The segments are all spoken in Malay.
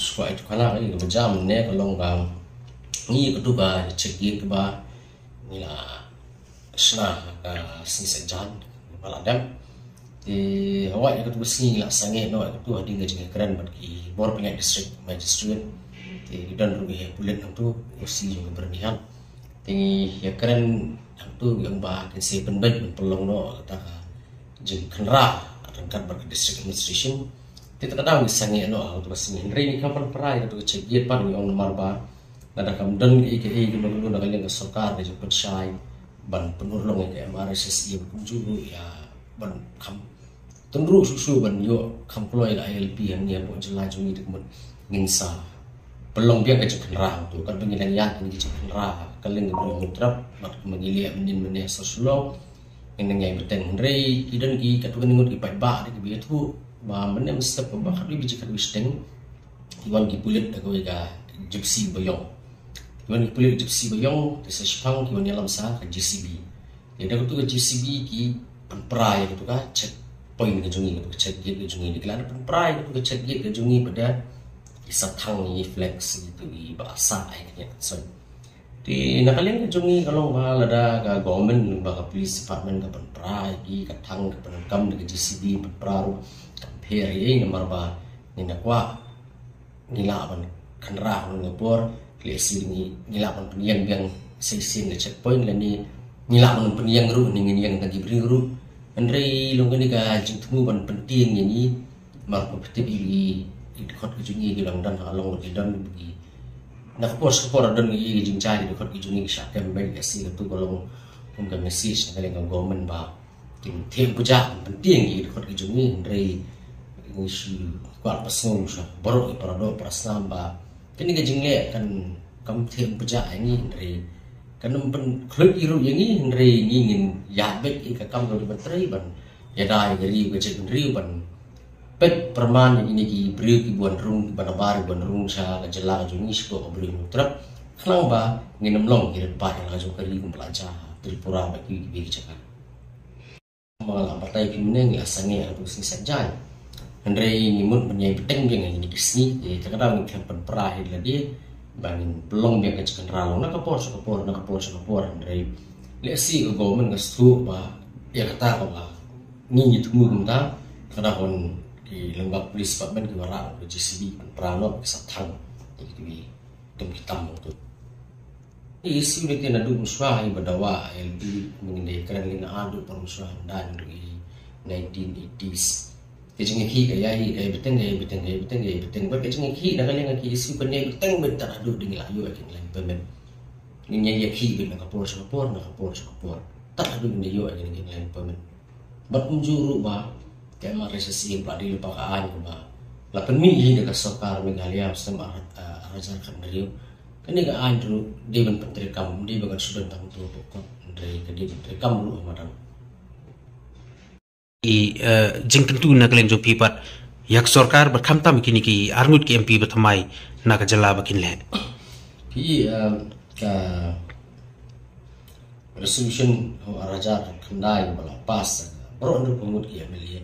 Suka itu kana ini berjam ne kalau nggak ni itu ba cekik ba nila sna sinsejan maladam di awak itu besi lah sange no itu hadi ngajeng keren bagi bor pengen district magistrate di dan rugi bulan itu usi juga bernihan di ya keren itu yang ba kinsi penbet pelong no kata jeng kenra rangkat bagi district administration kita tahu misalnya no bas Henry ni kapan perai itu cekik pan yang nomor ba nada kam dan ike dulu nak kalian ke sokar di jemput syai ban penurlong ke MRSSI kunjuru ya ban kam tendru susu ban yo kam keluar ke ILP yang ni buat jelas jungi dekat nginsa pelong biang ke kenra tu kan pengilan yang ni kenra kalian ke belum mutrap mak mengilia menin soslo yang nyai beteng Henry kidan ki katu ningut ki pai ba di biat tu ba menem step ba kali biji kali steng iwan ki pulit aku ga gypsy boyong iwan ki pulit gypsy boyong desa Sepang ki wan dalam sa ka GCB jadi aku tu ke GCB ki penperai gitu ka check point ke jungi ke check gate ke jungi di kelana penperai gitu ke check gate ke jungi pada isatang ni flex gitu di bahasa ayatnya so di nakalian ke jungi kalau ba lada ka government ba ka police department ka penperai ki ka thang ka penkam ke GCB penperaru per ye nomor ba ni nakwa nilaban kanra no ngapor klesi ni nilaban peniang yang sesin ke checkpoint la ni nilaban peniang ru ni yang tagi bri ru andre long ni ka jing temu ban penting ni mar ko peti di khot ke jungi gilang dan halong ke dan bagi nakapor skapor dan ni jing cari di khot ke jungi sha kem ben ke si tu golong ka message na le government ba tim tem puja penting di khot ke jungi andre isu kuat pasong sah baru parado prasam ba kini gajing le kan kam them puja ini dari kan pen klub iru yang ini dari ingin ya bet ka kam do menteri ban ya dai gari gajing riu ban pet perman ini ki briu ki buan rung ban bar buan rung sa jela jungi spo briu trap klang ba nginam long ki ba yang lajo kari kum pelaja tripura ba ki cakap malam partai pimeneng ya sange aku sing sajai Andre nimut menyai peteng dia ngani disni jadi terkadang kan penperah dia dia bangin belum dia kecil ralong nak kapor Andre lesi ke government ke stu ba ya kata ba ni temu kumta kada kon di lembag police department ke wara ke GCB penperano ke satang jadi di tem hitam tu isu dia kena duk muswah badawa LB mengendai keren lina adu permuswah dan di 1980s kejeng ki kaya beteng ba kejeng ki dah kalian ki isu penye beteng bentar adu dengan ayu akin lain pemen ni nya ki ben kapor tak adu dengan ayu akin lain pemen bat menjuru ba kaya resesi padi lupa kaan ba lapan mi dekat sokar Meghalaya sama arajar kan dari kini ga andru di ben penteri kam di bagan sudah tang tu pokok dari kedi penteri kam lu madang jing tentu na kalian jo pipat yak sarkar berkham tam kini ki arngut ki MP bathamai na ka jala bakin le pi ka resolution arajar khandai bala pas bro ndu pemut ki amelia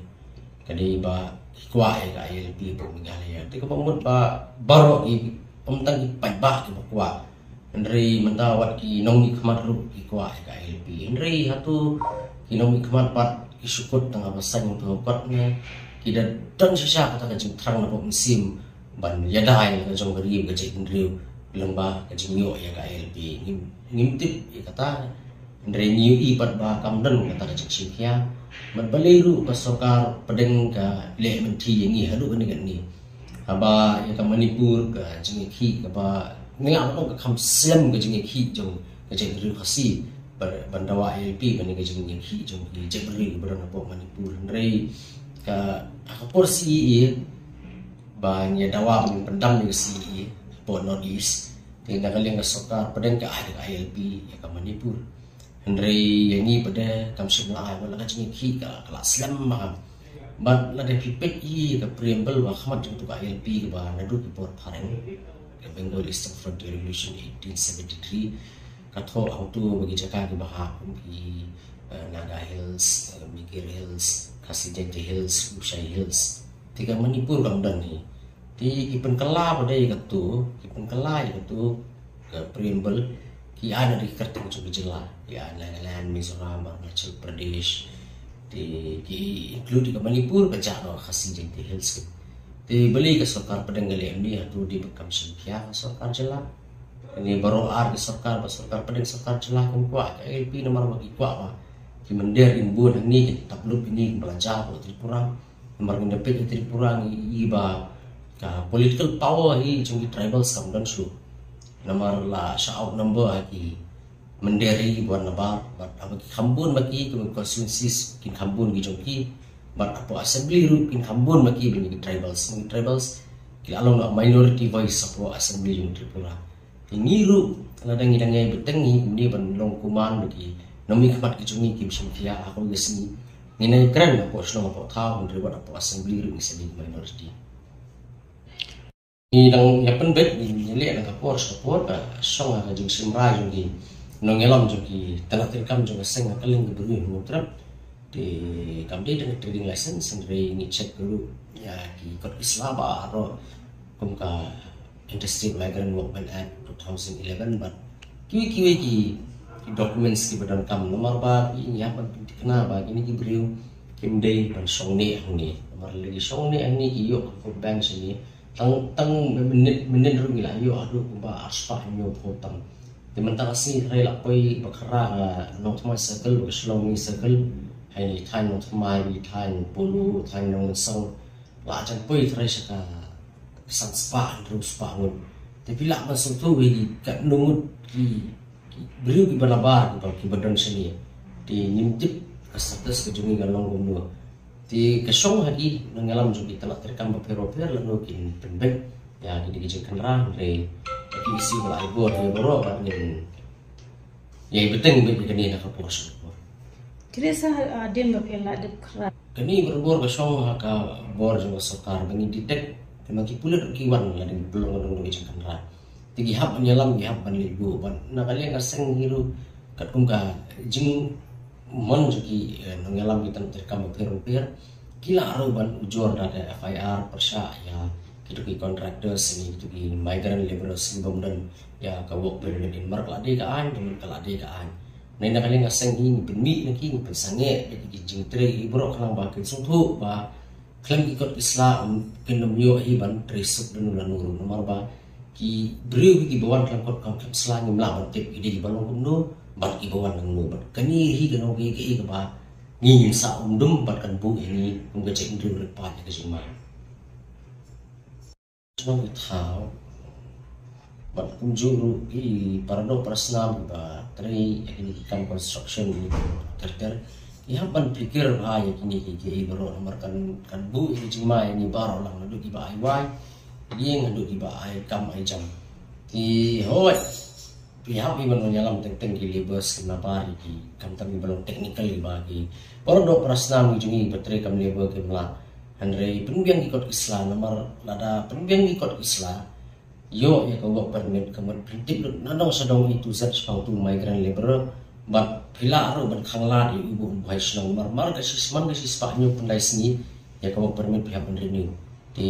kadi ba kwa ka ILP Meghalaya ti ko pemut ba baro ki pemtang ki paiba ki kwa ndri mentawat ki nong ki khamat ru ki kwa ka ILP ndri hatu ki nong ki khamat pat isukut tengah pasang untuk okotnya kita dan sisa kata kajing terang nak musim ban yadai kajing geri kajing driu lembah kajing yo ya KLP ngimtip ya kata ndre niu I pat ba kamdan kata kajing singkia mat baliru pasokar pedeng ka le menteri yang ni halu ni kan ni aba ya ka Manipur ka jing ki ka ba ni am ka kham sem kajing ki jong kajing driu khasi bandawa LP bani kajing yang hi jong ki jebri berana po Manipur ndrei ka akapor si ba nya dawa pendam ni si po North East di nagaling sokar pada ka ILP ya ka Manipur Henry yang ini pada kamsi mulai wala ka jingi ka kelas lam ma but la de pipet ka preamble wa khamat jung ka ILP ka ba nadu ki por pharen ka Bengal Eastern Frontier Revolution 1873 ka tho auto bagi jaka ki ba ki Naga Hills, Migir Hills, Kasijenti Hills, Usai Hills. Tiga Manipur kamdan ni. Ti kipen kela pada ikatu, kipen kela ikatu ke preamble ki ada di kertas cukup jelas. Ya Nagaland, Mizoram, Arunachal Pradesh. Ti ki include ke Manipur kerja no Kasijenti Hills. Ti beli ke Sarkar Padang Galem ni atu di bekam Sempia Sarkar jelas. Ini baru ar ke Sarkar Padang Sarkar jelas kan kuat. LP nomor bagi kuat. Kimander ibu ni takluk ini belajar pada Tripura, nomor mendapatkan Tripura iba political power hi jumlah tribals kamdan su, nomor la shout number hi menderi buat nabar, but apa kambun bagi constituencies kin kambun gi jongki, but apa assembly root kin kambun bagi bagi tribals, kita along minority voice apa assembly jong Tripura, ini ru ladang idangnya betengi ini ban kuman bagi Nomi kapat kicungi kim Sempia aku gesni nginai keren aku selong apa tahu dari apa assembly ring sini minority. Ini dang ya penbet ini lihat dang kapor song aga jung simrai jung di nongelam jung di tanah terkam jung seng akaling geburu mutrap di kamde dengan trading license sendiri ini cek dulu ya di kot Islaba atau kumka Interstate Migrant Workmen Act 2011 but kiwi documents di badan kam nomor ba ini apa kena ba ini ki beriu kim day ban song ni ang ni nomor lagi song ni ang ni ki yo ko bank sini tang menit ru mila yo adu ba aspa nyo potang di mentang sini rai la poi bakara no thma circle ko slong ni circle hai ni than no thma ni than pulu than no song la chan poi rai saka san spa ru spa ngun tapi la masuk tu wi kat numut ki beliau di balabar di badan sini di nimtip kasatas kejungi galong gumno di kesong hagi nangalam juga telah terekam beberapa lalu kin penbek ya di dijadikan rang dari isi bala ibor ya boro batin ya beteng be kini nak puas kira sa dem bapela de kra kini berbor kesong haka bor juga sokar bengi ditek memang kipulat kiwan la di belum dijadikan rang tigi hap menyelam hap panligo ban nakali ngaseng hiru kat kumka jing mon juki ngelam kita terkam per kila aruban ujor dada FIR persya ya gitu ki contractors ini gitu ki migrant laborers kemudian ya ka work permit in mark lade ka an dengan kalade ka an nai nakali ngaseng ini penmi naki pensange ki jing tre ibro klang ba kin sungthu ba klaim ikut Islam kinom yo iban tresuk dan nurun nomor ba ki beriu ki bawan dalam kot kam selangim lawan tip ide ki balong kumno bat ki bawan nang no bat kani hi kano ki ba ngin sa undum bat kan bu ini ngga cek ndur pat ke suma semua tahu bat kunjuru ki parado prasnam ba tri ini kan construction ni ter ya ban pikir ha ya kini ki baro nomor kan bu ini cuma ini baro lang ndu ki ba ai dia ngadu di baai kam ai jam di hoi pihak ni menyalam teng ki libers kenapa ki kam tami belum technical bagi baru do prasnam jungi betre kam leber ke mla andre penbiang ikut Islam nomor lada penbiang ikut Islam yo ya ko permit kemen prinsip nanong sadong itu zat spau tu migrant labor bat pila ro ban khangla di ibu buai senang mar ka sisman ka sispa nyu pendai sini ya ko permit pihak renew di